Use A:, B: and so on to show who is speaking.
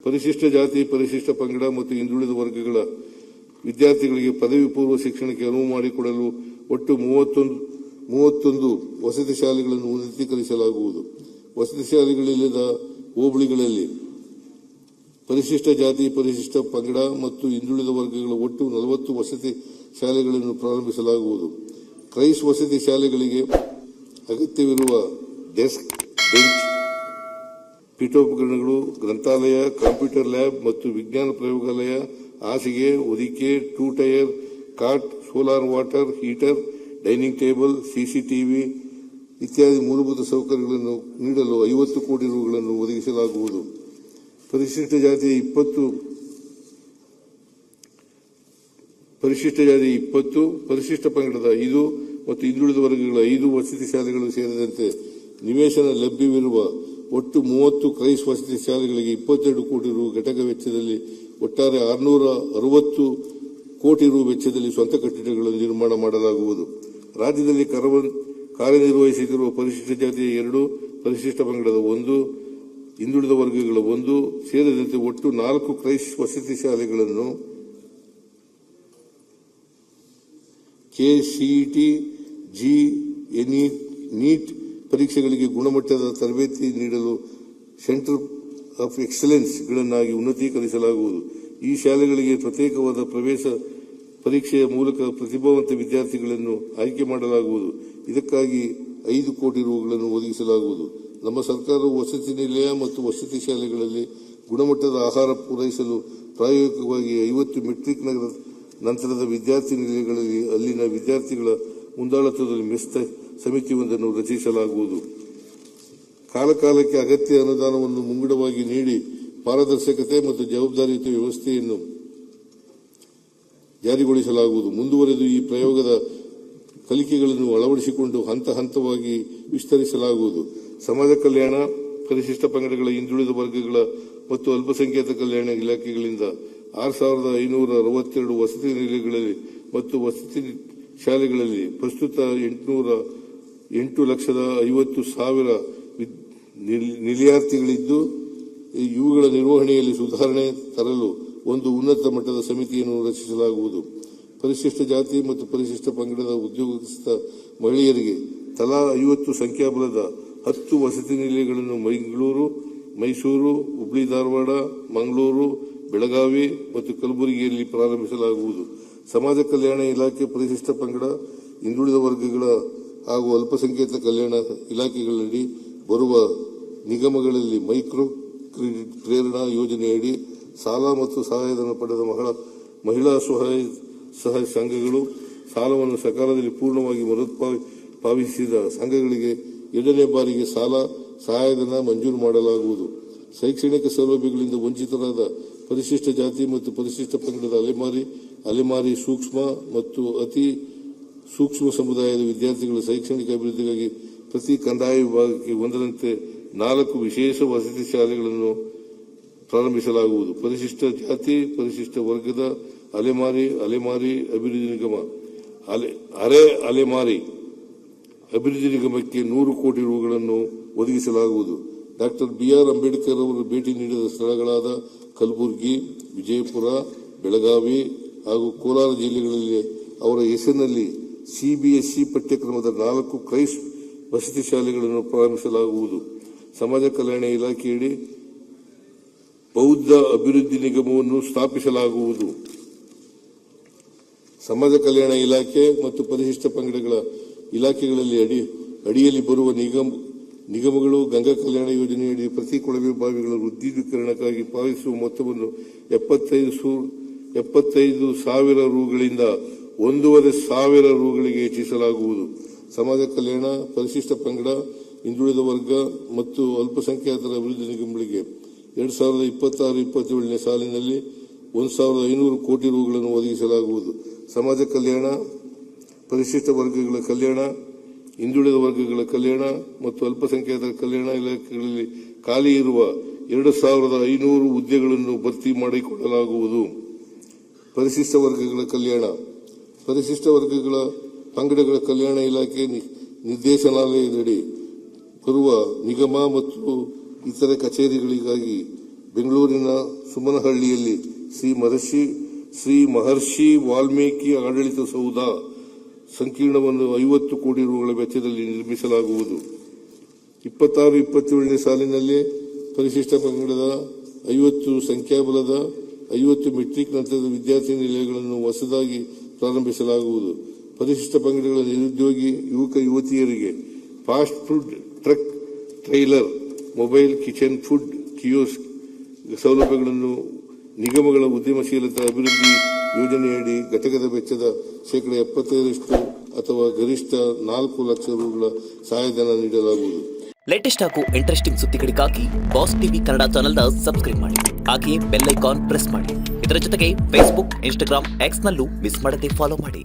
A: ಪರಿಶಿಷ್ಟ ಜಾತಿ, ಪರಿಶಿಷ್ಟ ಪಂಗಡ ಮತ್ತು ಹಿಂದುಳಿದ ವರ್ಗಗಳ ವಿದ್ಯಾರ್ಥಿಗಳಿಗೆ ಪದವಿ ಪೂರ್ವ ಶಿಕ್ಷಣಕ್ಕೆ ಅನುವು ಮಾಡಿಕೊಡಲು ಒಟ್ಟು 31 ವಸತಿ ಶಾಲೆಗಳನ್ನು ಉನ್ನತೀಕರಿಸಲಾಗುವುದು. ವಸತಿ ಶಾಲೆಗಳಿಲ್ಲದ ಹೋಬಳಿಗಳಲ್ಲಿ ಪರಿಶಿಷ್ಟ ಜಾತಿ, ಪರಿಶಿಷ್ಟ ಪಂಗಡ ಮತ್ತು ಹಿಂದುಳಿದ ವರ್ಗಗಳ ಒಟ್ಟು 40 ವಸತಿ ಶಾಲೆಗಳನ್ನು ಪ್ರಾರಂಭಿಸಲಾಗುವುದು. ಕ್ರೈಸ್ ವಸತಿ ಶಾಲೆಗಳಿಗೆ ಅಗತ್ಯವಿರುವ ಡೆಸ್ಕ್, ಬೆಂಚ್, ಪೀಠೋಪಕರಣಗಳು, ಗ್ರಂಥಾಲಯ, ಕಂಪ್ಯೂಟರ್ ಲ್ಯಾಬ್ ಮತ್ತು ವಿಜ್ಞಾನ ಪ್ರಯೋಗಾಲಯ, ಹಾಸಿಗೆ, ಹೊದಿಕೆ, 2 tier cot, solar water heater, dining table, CCTV ಇತ್ಯಾದಿ ಮೂಲಭೂತ ಸೌಕರ್ಯಗಳನ್ನು ನೀಡಲು 50 ಕೋಟಿ ರೂಗಳನ್ನು ಒದಗಿಸಲಾಗುವುದು. ಪರಿಶಿಷ್ಟ ಜಾತಿ 20, ಪರಿಶಿಷ್ಟ ಪಂಗಡದ 5 ಮತ್ತು ಹಿಂದುಳಿದ ವರ್ಗಗಳ 5 ವಸತಿ ಶಾಲೆಗಳು ಸೇರಿದಂತೆ ನಿವೇಶನ ಲಭ್ಯವಿರುವ ಒಟ್ಟು 30 ಕ್ರೈಸ್ ವಸತಿ ಶಾಲೆಗಳಿಗೆ 22 ಕೋಟಿ ರು ಘಟಕ ವೆಚ್ಚದಲ್ಲಿ ಒಟ್ಟಾರೆ 660 ಕೋಟಿ ರು ವೆಚ್ಚದಲ್ಲಿ ಸ್ವಂತ ಕಟ್ಟಡಗಳನ್ನು ನಿರ್ಮಾಣ ಮಾಡಲಾಗುವುದು. ರಾಜ್ಯದಲ್ಲಿ ಕಾರ್ಯನಿರ್ವಹಿಸುತ್ತಿರುವ ಪರಿಶಿಷ್ಟ ಜಾತಿಯ 2, ಪರಿಶಿಷ್ಟ ಪಂಗಡದ 1, ಹಿಂದುಳಿದ ವರ್ಗಗಳ 1 ಸೇರಿದಂತೆ ಒಟ್ಟು 4 ಕ್ರೈಸ್ ವಸತಿ ಶಾಲೆಗಳನ್ನು ಕೆಸಿಇಟಿ, ನೀಟ್ ಪರೀಕ್ಷೆಗಳಿಗೆ ಗುಣಮಟ್ಟದ ತರಬೇತಿ ನೀಡಲು ಸೆಂಟರ್ ಆಫ್ ಎಕ್ಸಲೆನ್ಸ್ ಗಳನ್ನಾಗಿ ಉನ್ನತೀಕರಿಸಲಾಗುವುದು. ಈ ಶಾಲೆಗಳಿಗೆ ಪ್ರತ್ಯೇಕವಾದ ಪ್ರವೇಶ ಪರೀಕ್ಷೆಯ ಮೂಲಕ ಪ್ರತಿಭಾವಂತ ವಿದ್ಯಾರ್ಥಿಗಳನ್ನು ಆಯ್ಕೆ ಮಾಡಲಾಗುವುದು. ಇದಕ್ಕಾಗಿ 5 ಕೋಟಿ ರೂಗಳನ್ನು ಒದಗಿಸಲಾಗುವುದು. ನಮ್ಮ ಸರ್ಕಾರವು ವಸತಿ ನಿಲಯ ಮತ್ತು ವಸತಿ ಶಾಲೆಗಳಲ್ಲಿ ಗುಣಮಟ್ಟದ ಆಹಾರ ಪೂರೈಸಲು ಪ್ರಾಯೋಗಿಕವಾಗಿ 50 ಮೆಟ್ರಿಕ್ ನಂತರದ ವಿದ್ಯಾರ್ಥಿ ನಿಲಯಗಳಲ್ಲಿ ಅಲ್ಲಿನ ವಿದ್ಯಾರ್ಥಿಗಳ ಮುಂದಾಳತ್ವದಲ್ಲಿ ಮೆಸ್ ಸಮಿತಿಯೊಂದನ್ನು ರಚಿಸಲಾಗುವುದು. ಕಾಲಕಾಲಕ್ಕೆ ಅಗತ್ಯ ಅನುದಾನವನ್ನು ಮುಂಗಡವಾಗಿ ನೀಡಿ ಪಾರದರ್ಶಕತೆ ಮತ್ತು ಜವಾಬ್ದಾರಿಯುತ ವ್ಯವಸ್ಥೆಯನ್ನು ಜಾರಿಗೊಳಿಸಲಾಗುವುದು. ಮುಂದುವರೆದು ಈ ಪ್ರಯೋಗದ ಕಲಿಕೆಗಳನ್ನು ಅಳವಡಿಸಿಕೊಂಡು ಹಂತ ಹಂತವಾಗಿ ವಿಸ್ತರಿಸಲಾಗುವುದು. ಸಮಾಜ ಕಲ್ಯಾಣ, ಪರಿಶಿಷ್ಟ ಪಂಗಡಗಳ, ಹಿಂದುಳಿದ ವರ್ಗಗಳ ಮತ್ತು ಅಲ್ಪಸಂಖ್ಯಾತ ಕಲ್ಯಾಣ ಇಲಾಖೆಗಳಿಂದ 6,562 ವಸತಿ ನಿಲಯಗಳಲ್ಲಿ ಮತ್ತು ವಸತಿ ಶಾಲೆಗಳಲ್ಲಿ ಪ್ರಸ್ತುತ 8,50,000 ನಿಲಯಾರ್ಥಿಗಳಿದ್ದು, ಇವುಗಳ ನಿರ್ವಹಣೆಯಲ್ಲಿ ಸುಧಾರಣೆ ತರಲು ಒಂದು ಉನ್ನತ ಮಟ್ಟದ ಸಮಿತಿಯನ್ನು ರಚಿಸಲಾಗುವುದು. ಪರಿಶಿಷ್ಟ ಜಾತಿ ಮತ್ತು ಪರಿಶಿಷ್ಟ ಪಂಗಡದ ಉದ್ಯೋಗಸ್ಥ ಮಹಿಳೆಯರಿಗೆ ತಲಾ 50 ಸಂಖ್ಯಾಬಲದ 10 ವಸತಿ ನಿಲಯಗಳನ್ನು ಬೆಂಗಳೂರು, ಮೈಸೂರು, ಹುಬ್ಬಳ್ಳಿ ಧಾರವಾಡ, ಮಂಗಳೂರು, ಬೆಳಗಾವಿ ಮತ್ತು ಕಲಬುರಗಿಯಲ್ಲಿ ಪ್ರಾರಂಭಿಸಲಾಗುವುದು. ಸಮಾಜ ಕಲ್ಯಾಣ ಇಲಾಖೆ ಪರಿಶಿಷ್ಟ ಪಂಗಡ, ಹಿಂದುಳಿದ ವರ್ಗಗಳ ಹಾಗೂ ಅಲ್ಪಸಂಖ್ಯಾತ ಕಲ್ಯಾಣ ಇಲಾಖೆಗಳಡಿ ಬರುವ ನಿಗಮಗಳಲ್ಲಿ ಮೈಕ್ರೋ ಕ್ರೆಡಿಟ್ ಪ್ರೇರಣಾ ಯೋಜನೆಯಡಿ ಸಾಲ ಮತ್ತು ಸಹಾಯಧನ ಪಡೆದ ಮಹಿಳಾ ಸ್ವಸಹಾಯ ಸಂಘಗಳು, ಸಾಲವನ್ನು ಸಕಾಲದಲ್ಲಿ ಪೂರ್ಣವಾಗಿ ಮರುಪಾವತಿಸಿದ ಸಂಘಗಳಿಗೆ 2ನೇ ಬಾರಿಗೆ ಸಾಲ ಸಹಾಯಧನ ಮಂಜೂರು ಮಾಡಲಾಗುವುದು. ಶೈಕ್ಷಣಿಕ ಸೌಲಭ್ಯಗಳಿಂದ ವಂಚಿತರಾದ ಪರಿಶಿಷ್ಟ ಜಾತಿ ಮತ್ತು ಪರಿಶಿಷ್ಟ ಪಂಗಡದ ಅಲೆಮಾರಿ, ಸೂಕ್ಷ್ಮ ಮತ್ತು ಅತಿ ಸೂಕ್ಷ್ಮ ಸಮುದಾಯದ ವಿದ್ಯಾರ್ಥಿಗಳ ಶೈಕ್ಷಣಿಕ ಅಭಿವೃದ್ಧಿಗಾಗಿ ಪ್ರತಿ ಕಂದಾಯ ವಿಭಾಗಕ್ಕೆ ಒಂದರಂತೆ 4 ವಿಶೇಷ ವಸತಿ ಶಾಲೆಗಳನ್ನು ಪ್ರಾರಂಭಿಸಲಾಗುವುದು. ಪರಿಶಿಷ್ಟ ಜಾತಿ, ಪರಿಶಿಷ್ಟ ವರ್ಗದ ಅಲೆಮಾರಿ ಅಭಿವೃದ್ಧಿ ನಿಗಮ, ಅಲೆಮಾರಿ ಅಭಿವೃದ್ಧಿ ನಿಗಮಕ್ಕೆ 100 ಕೋಟಿ ರೂಗಳನ್ನು ಒದಗಿಸಲಾಗುವುದು. ಡಾ BR ಅಂಬೇಡ್ಕರ್ ಅವರು ಭೇಟಿ ನೀಡಿದ ಸ್ಥಳಗಳಾದ ಕಲಬುರಗಿ, ವಿಜಯಪುರ, ಬೆಳಗಾವಿ ಹಾಗೂ ಕೋಲಾರ ಜಿಲ್ಲೆಗಳಲ್ಲಿ ಅವರ ಹೆಸರಿನಲ್ಲಿ ಸಿಬಿಎಸ್ಇ ಪಠ್ಯಕ್ರಮದ 4 ಕ್ರೈಸ್ ವಸತಿ ಶಾಲೆಗಳನ್ನು ಪ್ರಾರಂಭಿಸಲಾಗುವುದು. ಸಮಾಜ ಕಲ್ಯಾಣ ಇಲಾಖೆಯಡಿ ಬೌದ್ಧ ಅಭಿವೃದ್ಧಿ ನಿಗಮವನ್ನು ಸ್ಥಾಪಿಸಲಾಗುವುದು. ಸಮಾಜ ಕಲ್ಯಾಣ ಇಲಾಖೆ ಮತ್ತು ಪರಿಶಿಷ್ಟ ಪಂಗಡಗಳ ಇಲಾಖೆಗಳಲ್ಲಿ ಅಡಿಯಲ್ಲಿ ಬರುವ ನಿಗಮಗಳು ಗಂಗಾ ಕಲ್ಯಾಣ ಯೋಜನೆಯಡಿ ಪ್ರತಿ ಕೊಳವೆ ಬಾವಿಗಳ ವೃದ್ಧೀಕರಣಕ್ಕಾಗಿ ಪಾವತಿಸುವ ಮೊತ್ತವನ್ನು 75,000 ರೂಗಳಿಂದ 1,500,000 ರೂಗಳಿಗೆ ಹೆಚ್ಚಿಸಲಾಗುವುದು. ಸಮಾಜ ಕಲ್ಯಾಣ, ಪರಿಶಿಷ್ಟ ಪಂಗಡ, ಹಿಂದುಳಿದ ವರ್ಗ ಮತ್ತು ಅಲ್ಪಸಂಖ್ಯಾತರ ಅಭಿವೃದ್ಧಿ ನಿಗಮಗಳಿಗೆ 2026-27ನೇ ಸಾಲಿನಲ್ಲಿ 1,500 ಕೋಟಿ ರೂಗಳನ್ನು ಒದಗಿಸಲಾಗುವುದು. ಸಮಾಜ ಕಲ್ಯಾಣ, ಪರಿಶಿಷ್ಟ ವರ್ಗಗಳ ಕಲ್ಯಾಣ, ಹಿಂದುಳಿದ ವರ್ಗಗಳ ಕಲ್ಯಾಣ ಮತ್ತು ಅಲ್ಪಸಂಖ್ಯಾತರ ಕಲ್ಯಾಣ ಇಲಾಖೆಗಳಲ್ಲಿ ಖಾಲಿ ಇರುವ 2,500 ಹುದ್ದೆಗಳನ್ನು ಭರ್ತಿ ಮಾಡಿಕೊಳ್ಳಲಾಗುವುದು. ಪರಿಶಿಷ್ಟ ವರ್ಗಗಳ ಕಲ್ಯಾಣ, ಪರಿಶಿಷ್ಟ ವರ್ಗಗಳ ಪಂಗಡಗಳ ಕಲ್ಯಾಣ ಇಲಾಖೆ ನಿರ್ದೇಶನಾಲಯದಡಿ ಬರುವ ನಿಗಮ ಮತ್ತು ಇತರೆ ಕಚೇರಿಗಳಿಗಾಗಿ ಬೆಂಗಳೂರಿನ ಸುಮನಹಳ್ಳಿಯಲ್ಲಿ ಶ್ರೀ ಮಹರ್ಷಿ ವಾಲ್ಮೀಕಿ ಆಡಳಿತ ಸೌಧ ಸಂಕೀರ್ಣವನ್ನು 50 ಕೋಟಿ ರುಗಳ ವೆಚ್ಚದಲ್ಲಿ ನಿರ್ಮಿಸಲಾಗುವುದು. 26-27ನೇ ಸಾಲಿನಲ್ಲಿ ಪರಿಶಿಷ್ಟ ಪಂಗಡದ 50 ಸಂಖ್ಯಾಬಲದ 50 ಮೆಟ್ರಿಕ್ ನಂತರದ ವಿದ್ಯಾರ್ಥಿ ನಿಲಯಗಳನ್ನು ಹೊಸದಾಗಿ ಪ್ರಾರಂಭಿಸಲಾಗುವುದು. ಪರಿಶಿಷ್ಟ ಪಂಗಡಗಳ ನಿರುದ್ಯೋಗಿ ಯುವಕ ಯುವತಿಯರಿಗೆ fast food truck, trailer, mobile kitchen food kiosk ಸೌಲಭ್ಯಗಳನ್ನು ನಿಗಮಗಳ ಉದ್ಯಮಶೀಲತಾ ಅಭಿವೃದ್ಧಿ ಯೋಜನೆಯಡಿ ಘಟಕದ ವೆಚ್ಚದ 75% ಅಥವಾ ಗರಿಷ್ಠ 4 ಲಕ್ಷ ರುಗಳ ಸಹಾಯಧನ ನೀಡಲಾಗುವುದು.
B: ಲೇಟೆಸ್ಟ್ ಹಾಗೂ ಇಂಟ್ರೆಸ್ಟಿಂಗ್ ಸುದ್ದಿಗಳಿಗಾಗಿ ಬಾಸ್ ಟಿವಿ ಕನ್ನಡ ಚಾನೆಲ್ನ ಸಬ್ಸ್ಕ್ರೈಬ್ ಮಾಡಿ. ಹಾಗೆಯೇ ಬೆಲ್ ಐಕಾನ್ ಪ್ರೆಸ್ ಮಾಡಿ. ಇದರ ಜೊತೆಗೆ ಫೇಸ್ಬುಕ್, ಇನ್ಸ್ಟಾಗ್ರಾಮ್, ಎಕ್ಸ್ ನಲ್ಲೂ ಮಿಸ್ ಮಾಡದೆ ಫಾಲೋ ಮಾಡಿ.